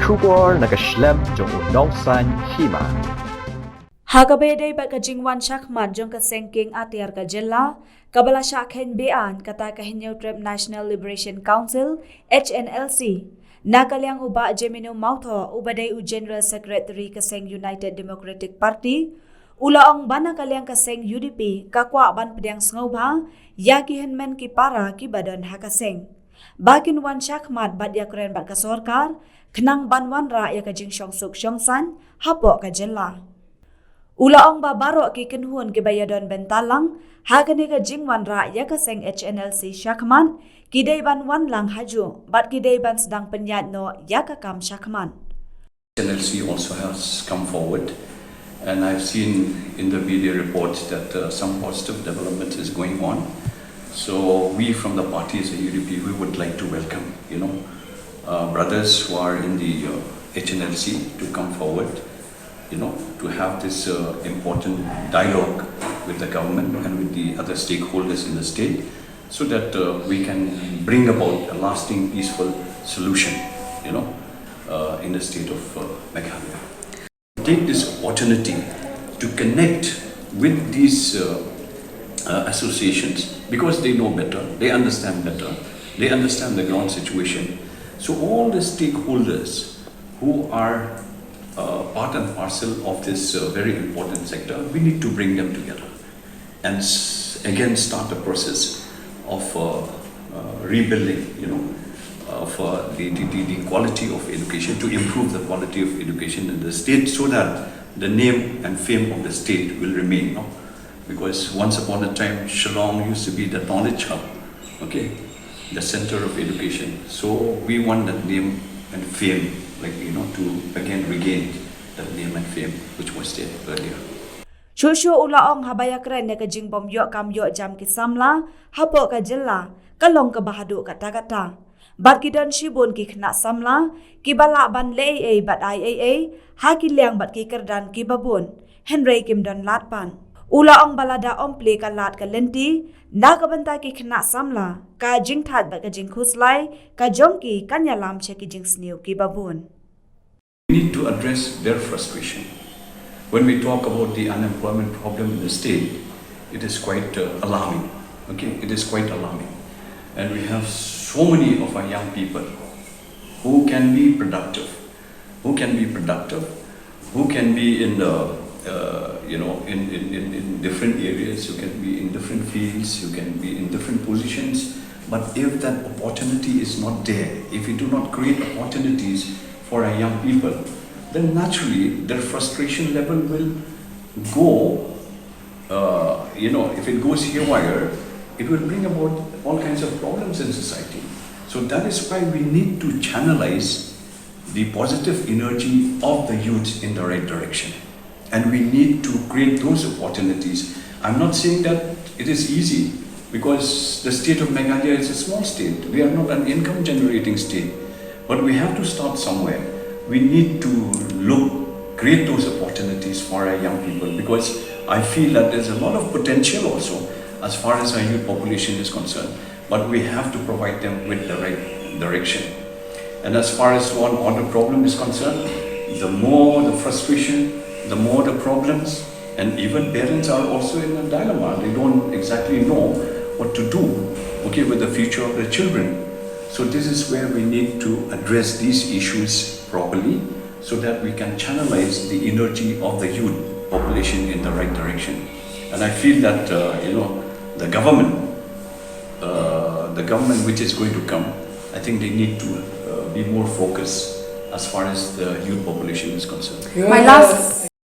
Trubor nakaslem jong udongsan Hima. Hagabede ba ka Jingwan Shakhmat jong ka sengking atiar ka jilla, kabala Shakhen bean kata ka Hnlc National Liberation Council, Hnlc. Nakalyang uba Jemino Mautho ubaday u General Secretary kaseng United Democratic Party, ulaong bana kalyang kaseng UDP kakwa ban pedang Sngew yaki Kmen ki para ki badan hakaseng. Bakin wan Shakhmat Ïasuk bat ka sorkar, kenang banwan ra ya ka Jing Suk Shongsan, hapo ka jilla. Ulaong babaro ki kenhun ki bayadon bentalang, hagani ka Jingwan ra ya ka seng Hnlc Shakhmat, kidai ban wan lang haju, bat kidai ban sedang penyat no ya ka kam Shakhmat. Hnlc also has come forward, and I've seen in the media reports that some positive development is going on. So we from the party as a UDP, we would like to welcome, brothers who are in the Hnlc to come forward, to have this important dialogue with the government and with the other stakeholders in the state, so that we can bring about a lasting peaceful solution, in the state of Meghalaya. Take this opportunity to connect with these associations, because they know better, they understand better, they understand the ground situation. So all the stakeholders who are part and parcel of this very important sector, we need to bring them together and again start the process of rebuilding, of the quality of education, to improve the quality of education in the state, so that the name and fame of the state will remain. Because once upon a time, Shillong used to be the knowledge hub, the center of education. So we want that name and fame, to again regain that name and fame which was there earlier. Shushu ulaong Ïasuk ka Jingbom yo kam yo jam ki samla, hapo ka jilla, kalong ka bahadu kata-kata. Bat kidan shibun ki kena samla, ki bala ban lei bat ai haki liang bat ki kerdan ki babun, Henry kim don latpan. Ulaong balada omple ka lat ka lenti, na kabanta ki kena samla, ka jingthat bat ka jingkhuslai, ka jongki kanyalam che ki Sngew ki babun. We need to address their frustration. When we talk about the unemployment problem in the state, it is quite alarming. It is quite alarming. And we have so many of our young people who can be productive, who can be in the in different areas, you can be in different fields, you can be in different positions. But if that opportunity is not there, if we do not create opportunities for our young people, then naturally their frustration level will go, if it goes haywire, it will bring about all kinds of problems in society. So that is why we need to channelize the positive energy of the youth in the right direction. And we need to create those opportunities. I'm not saying that it is easy, because the state of Meghalaya is a small state. We are not an income generating state. But we have to start somewhere. We need to create those opportunities for our young people, because I feel that there's a lot of potential also as far as our youth population is concerned. But we have to provide them with the right direction. And as far as law and order problem is concerned, the more the frustration, the more the problems, and even parents are also in a dilemma. They don't exactly know what to do, with the future of their children. So this is where we need to address these issues properly, so that we can channelize the energy of the youth population in the right direction. And I feel that the government which is going to come, I think they need to be more focused as far as the youth population is concerned. My last